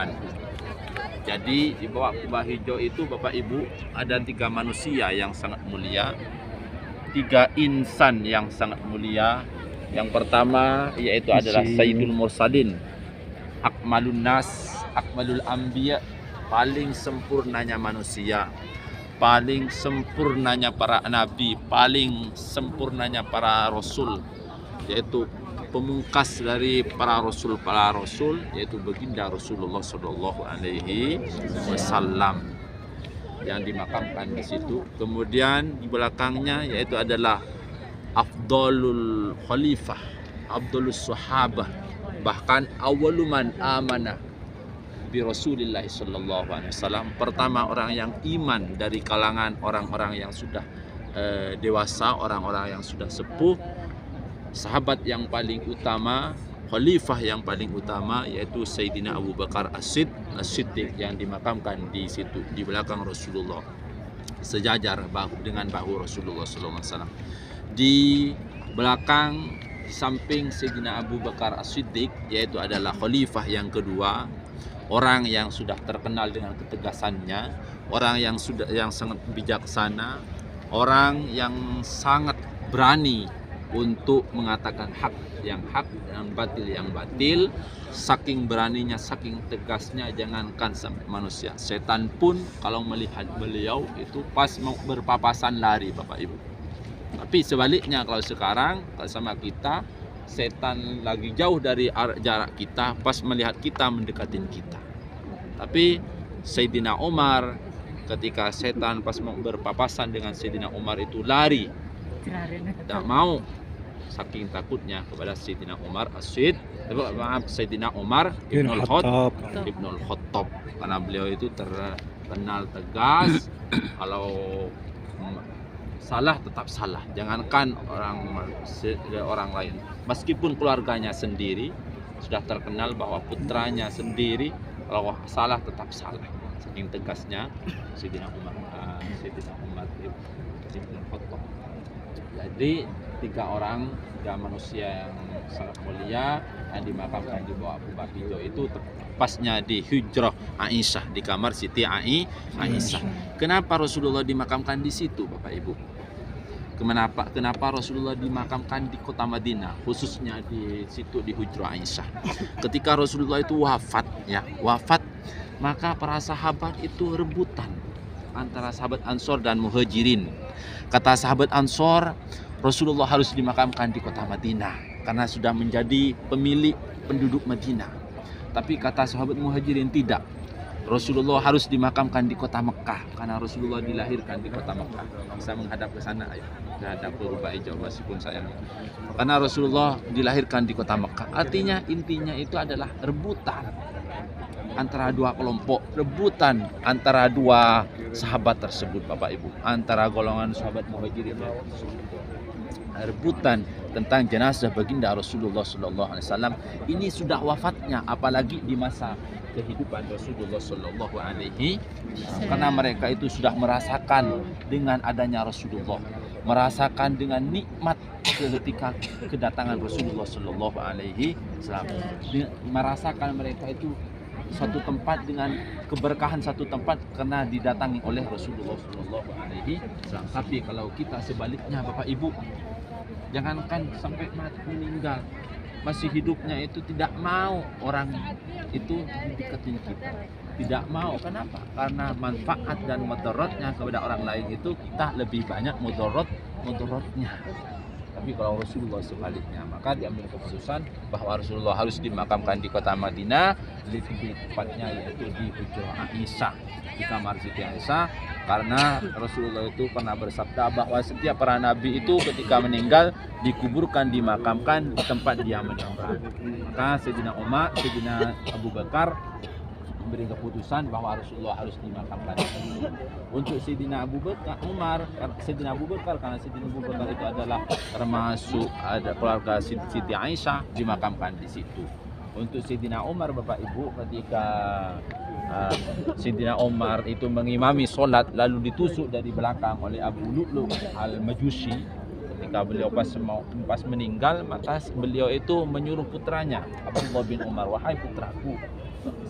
anhu. Jadi di bawah kubah hijau itu Bapak Ibu ada 3 manusia yang sangat mulia, 3 insan yang sangat mulia. Yang pertama yaitu adalah Sayyidul Mursalin, Akmalun Nas, Akmalul Anbiya, paling sempurnanya manusia, paling sempurnanya para nabi, paling sempurnanya para rasul, yaitu pemungkas dari para rasul yaitu baginda Rasulullah Shallallahu Alaihi Wasallam yang dimakamkan di situ. Kemudian di belakangnya yaitu adalah Afdalul Khalifah, Abdulus Sahabah, bahkan awaluman amanah bi Rasulillah Sallallahu Alaihi Wasallam. Pertama orang yang iman dari kalangan orang-orang yang sudah dewasa, orang-orang yang sudah sepuh, sahabat yang paling utama, khalifah yang paling utama yaitu Sayyidina Abu Bakar As-Siddiq yang dimakamkan di situ di belakang Rasulullah, sejajar dengan bahu Rasulullah SAW. Di belakang samping Sayyidina Abu Bakar As-Siddiq yaitu adalah khalifah yang kedua, orang yang sudah terkenal dengan ketegasannya, orang yang sangat bijaksana, orang yang sangat berani untuk mengatakan hak yang hak dan batil yang batil. Saking beraninya, saking tegasnya, jangankan sampai manusia, setan pun kalau melihat beliau itu pas mau berpapasan lari Bapak Ibu. Tapi sebaliknya kalau sekarang sama kita, setan lagi jauh dari jarak kita, pas melihat kita mendekatin kita. Tapi Sayyidina Umar ketika setan pas mau berpapasan dengan Sayyidina Umar itu lari, tidak mau, saking takutnya kepada Sayyidina Umar Sayyidina Umar Ibnul Khattab, karena beliau itu terkenal tegas. Kalau salah tetap salah, jangankan orang lain, meskipun keluarganya sendiri sudah terkenal bahwa putranya sendiri kalau salah tetap salah, saking tegasnya Sayyidina Umar Ibnul Khattab. Jadi 3 manusia yang sangat mulia yang dimakamkan di bawah kubah hijau itu tepasnya di hujrah Aisyah, di kamar Siti Aisyah. Kenapa Rasulullah dimakamkan di situ Bapak Ibu? Kenapa Rasulullah dimakamkan di kota Madinah, khususnya di situ di hujrah Aisyah? Ketika Rasulullah itu wafat, maka para sahabat itu rebutan antara sahabat Ansor dan Muhajirin. Kata sahabat Ansor, Rasulullah harus dimakamkan di kota Madinah karena sudah menjadi pemilik penduduk Madinah. Tapi kata sahabat Muhajirin tidak, Rasulullah harus dimakamkan di kota Mekah karena Rasulullah dilahirkan di kota Mekah. Saya menghadap ke sana, ayo, menghadap ke Rubah Hijau meskipun saya. Karena Rasulullah dilahirkan di kota Mekah. Artinya intinya itu adalah rebutan antara 2 kelompok, rebutan antara 2 sahabat tersebut Bapak Ibu, antara golongan sahabat Muhajirin dan rebutan tentang jenazah baginda Rasulullah Sallallahu Alaihi Wasallam. Ini sudah wafatnya, apalagi di masa kehidupan Rasulullah Sallallahu Alaihi Wasallam, karena mereka itu sudah merasakan dengan adanya Rasulullah, merasakan dengan nikmat ketika kedatangan Rasulullah Sallallahu Alaihi Wasallam, merasakan mereka itu satu tempat dengan keberkahan satu tempat karena didatangi oleh Rasulullah Sallallahu Alaihi Wasallam. Tapi kalau kita sebaliknya Bapak Ibu, jangankan sampai mati meninggal, masih hidupnya itu tidak mau orang itu deketin kita, tidak mau. Kenapa? Karena manfaat dan mudaratnya kepada orang lain itu kita lebih banyak mudaratnya. Tapi kalau Rasulullah sebaliknya, maka diambil keputusan bahwa Rasulullah harus dimakamkan di kota Madinah, lebih tepatnya yaitu di hujrah Aisyah, di kamar Siti Aisyah, karena Rasulullah itu pernah bersabda bahwa setiap para nabi itu ketika meninggal dikuburkan, dimakamkan di tempat dia meninggal. Maka Sayyidina Abu Bakar memberi keputusan bahwa Rasulullah harus dimakamkan. Untuk Sayyidina Abu Bakar karena Sayyidina Abu Bakar itu adalah termasuk ada keluarga Siti Aisyah, dimakamkan di situ. Untuk Sayyidina Umar Bapak Ibu, ketika Sayyidina Umar itu mengimami sholat lalu ditusuk dari belakang oleh Abu Lu'lu' al-Majusi, ketika beliau pas meninggal, maka beliau itu menyuruh putranya Abdullah bin Umar, wahai putraku,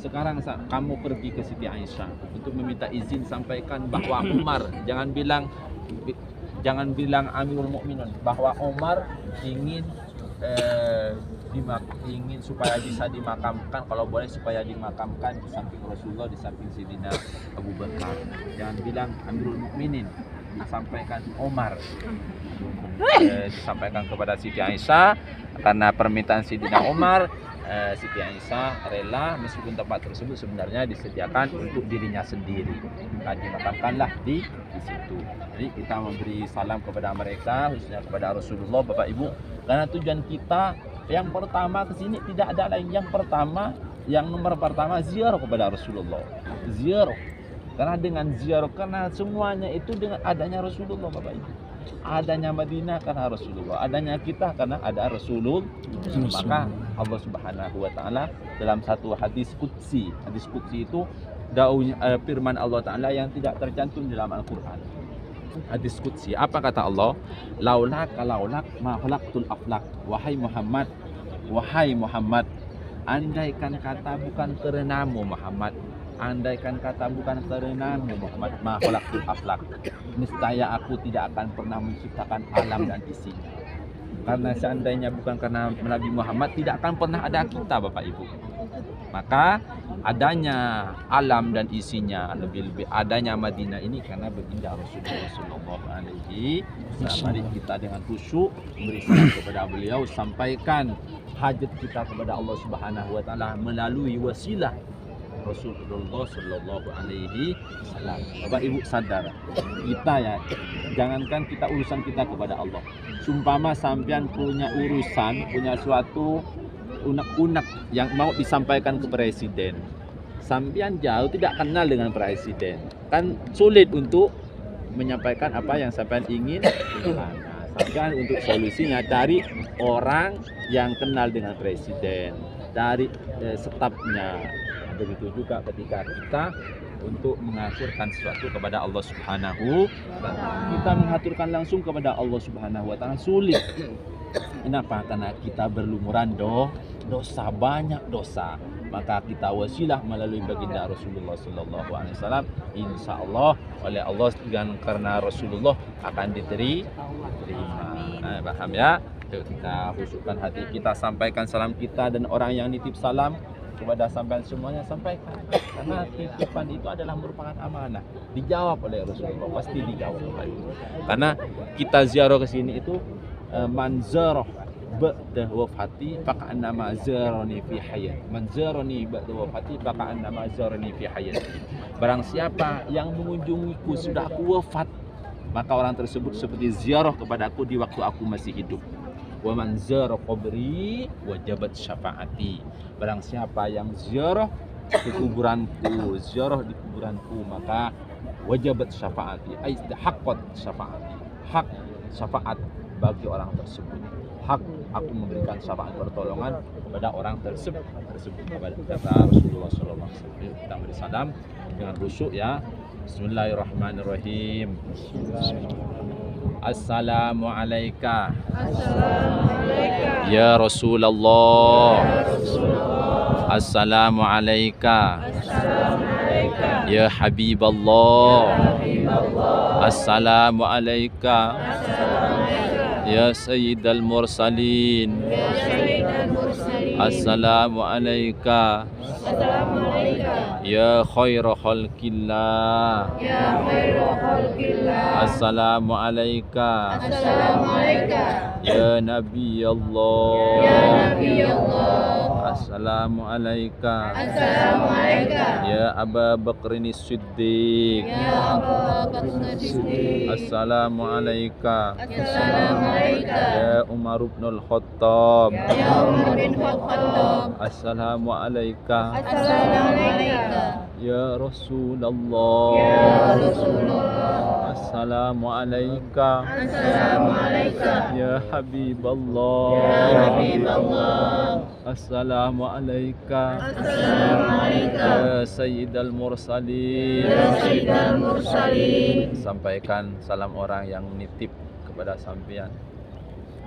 sekarang kamu pergi ke Siti Aisyah untuk meminta izin, sampaikan bahwa Umar, jangan bilang Amirul Mukminin, bahwa Umar ingin ingin supaya bisa dimakamkan, kalau boleh supaya dimakamkan di samping Rasulullah, di samping Sidina Abu Bakar. Jangan bilang Amirul Mukminin, disampaikan Umar. Disampaikan kepada Siti Aisyah karena permintaan Sidina Umar. Siti Aisyah rela meskipun tempat tersebut sebenarnya disediakan untuk dirinya sendiri, maka dimakamkanlah di situ. Jadi kita memberi salam kepada mereka, khususnya kepada Rasulullah, Bapak Ibu, karena tujuan kita yang pertama ke sini tidak ada lain. Yang nomor pertama ziarah kepada Rasulullah. Ziarah. Karena dengan ziarah, karena semuanya itu dengan adanya Rasulullah, Bapak Ibu. Adanya Madinah karena Rasulullah, adanya kita karena ada Rasulullah. Maka Allah Subhanahu wa taala dalam satu hadis qudsi itu firman Allah taala yang tidak tercantum dalam Al-Qur'an. Hadis qudsi, apa kata Allah? Laulak ma khalaqtul aflak. Wahai Muhammad, andaikan kata bukan karenamu Muhammad, andaikan kata bukan karenamu Muhammad, ma khalaqtul aflak, niscaya aku tidak akan pernah menciptakan alam dan isinya. Karena seandainya bukan karena Nabi Muhammad, tidak akan pernah ada kita, Bapak Ibu. Maka adanya alam dan isinya, lebih-lebih adanya Madinah ini karena baginda Rasulullah Sallallahu Alaihi Wasallam. Mari kita dengan khusyuk beri salam kepada beliau, sampaikan hajat kita kepada Allah Subhanahu wa taala melalui wasilah Rasulullah Sallallahu Alaihi Wasallam. Bapak Ibu sadar, kita ya, jangankan kita urusan kita kepada Allah, sumpama sampean punya suatu unek-unek yang mau disampaikan ke presiden, sampean jauh tidak kenal dengan presiden, kan sulit untuk menyampaikan apa yang sampean ingin. Sampean untuk solusinya cari orang yang kenal dengan presiden, dari stafnya. Begitu juga ketika kita untuk mengaturkan sesuatu kepada Allah Subhanahu wa taala, kita mengaturkan langsung kepada Allah Subhanahu wa taala sulit. Kenapa? Karena kita berlumuran dosa, banyak dosa. Maka kita wasilah melalui baginda Rasulullah Sallallahu Alaihi Wasallam. Insya Allah oleh Allah dan karena Rasulullah akan diterima. Paham ya? Yuk kita khusyukkan hati kita, sampaikan salam kita, dan orang yang nitip salam kepada sampean semuanya sampaikan, karena titipan itu adalah merupakan amanah, dijawab oleh Rasulullah, pasti dijawab. Karena kita ziarah ke sini itu manzarah ba'da wafati faqa'annama zarani fi hayat, manzarani ba'da wafati faqa'annama zarani fi hayat. Barang siapa yang mengunjungiku sudah aku wafat, maka orang tersebut seperti ziarah kepadaku di waktu aku masih hidup. Wa man zara qabri wajabat syafaati. Barang siapa yang ziarah ke kuburanku, ziarah di kuburanku, maka wajabat syafaati, ai haqqat syafaati, hak syafaat bagi orang tersebut. Hak aku memberikan syafaat pertolongan kepada orang tersebut kepada Rasulullah sallallahu alaihi wasallam. Kita beri salam dengan khusyuk ya. Bismillahirrahmanirrahim. Assalamu alayka ya Rasulullah. Assalamu alayka ya Habiballah. Assalamu alayka ya Sayyidal Mursalin. Assalamu alayka ya khaira khalqillah. Assalamu alayka ya Nabi Allah. Assalamu alayka ya Aba Bakrin Siddiq. Assalamu alayka ya Umar bin Al-Khattab. Assalamu alayka ya Rasulullah. Assalamu alayka ya Habiballah. Assalamu alayka ya Sayyidal Mursalin. Sampaikan salam orang yang nitip kepada sampean.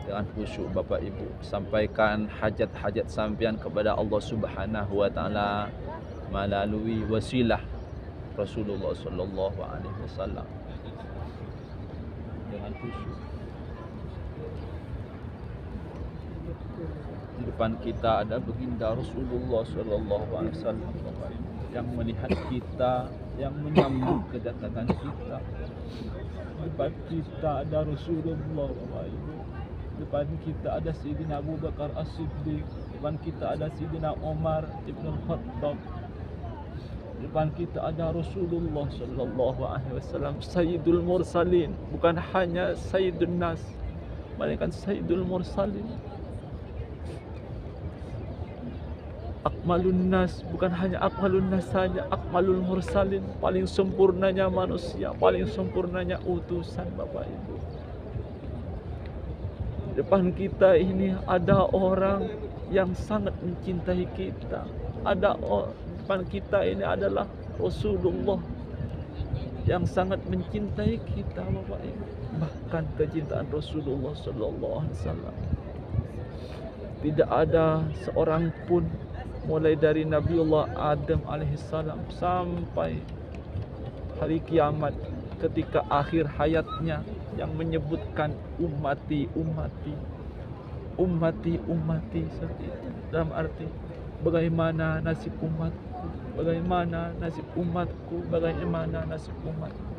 dengan khusyuk Bapak Ibu, sampaikan hajat-hajat sampean kepada Allah Subhanahu wa taala melalui wasilah Rasulullah sallallahu alaihi wasallam dengan khusyuk. Di depan kita ada baginda Rasulullah sallallahu alaihi wasallam yang melihat kita, yang menyambut kedatangan kita. Di depan kita ada Rasulullah Bapak Ibu. Depan kita ada Sayyidina Abu Bakar As-Siddiq. Depan kita ada Sayyidina Umar Ibn Khattab. Depan kita ada Rasulullah sallallahu alaihi wasallam, Sayyidul Mursalin, bukan hanya Sayyidun Nas, melainkan Sayyidul Mursalin. Akmalun Nas, bukan hanya Akmalun Nas saja, Akmalul Mursalin, paling sempurnanya manusia, paling sempurnanya utusan Bapak Ibu. Depan kita ini ada orang yang sangat mencintai kita. Depan kita ini adalah Rasulullah yang sangat mencintai kita Bapak Ibu. Bahkan kecintaan Rasulullah sallallahu alaihi wasallam tidak ada seorang pun, mulai dari Nabiullah Adam alaihissalam sampai hari kiamat ketika akhir hayatnya, yang menyebutkan ummati, ummati, ummati, ummati, seperti itu. Dalam arti bagaimana nasib umatku, bagaimana nasib umatku, bagaimana nasib umatku.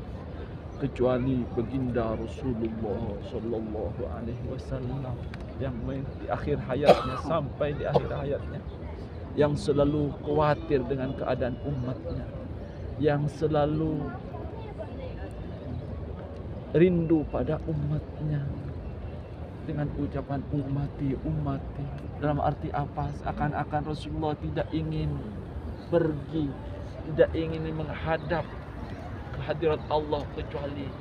Kecuali baginda Rasulullah sallallahu alaihi wasallam yang di akhir hayatnya, sampai di akhir hayatnya, yang selalu khawatir dengan keadaan umatnya, yang selalu rindu pada umatnya dengan ucapan ummati, ummati. Dalam arti apa? Seakan-akan Rasulullah tidak ingin pergi, tidak ingin menghadap kehadirat Allah kecuali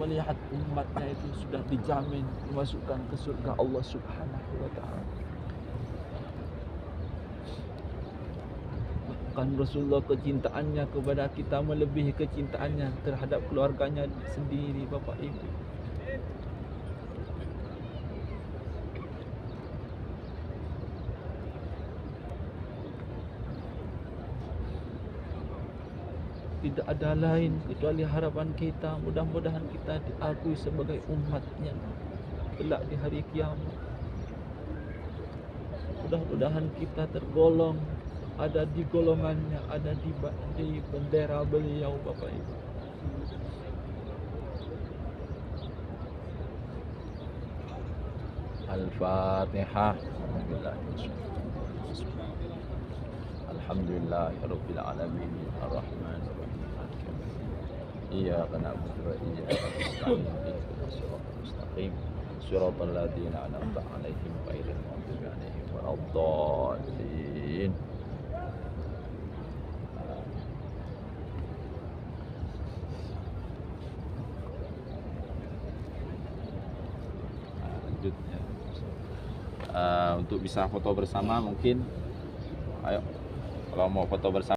melihat umatnya itu sudah dijamin dimasukkan ke surga Allah Subhanahu wa taala. Kan Rasulullah kecintaannya kepada kita melebihi kecintaannya terhadap keluarganya sendiri Bapak Ibu. Tidak ada lain kecuali harapan kita, mudah-mudahan kita diakui sebagai umatnya kelak di hari kiamat. Mudah-mudahan kita tergolong, ada di golongannya, ada di bendera beliau Bapak Ibu. Al-Fatihah. Alhamdulillahirabbil alamin arrahmanir rahim. Iyyaka na'budu wa iyyaka nasta'in. Ihdinas siratal mustaqim. Shiratal ladzina an'amta 'alaihim ghairil maghdubi 'alaihim waladdallin. Lanjutnya. Untuk bisa foto bersama mungkin, ayo kalau mau foto bersama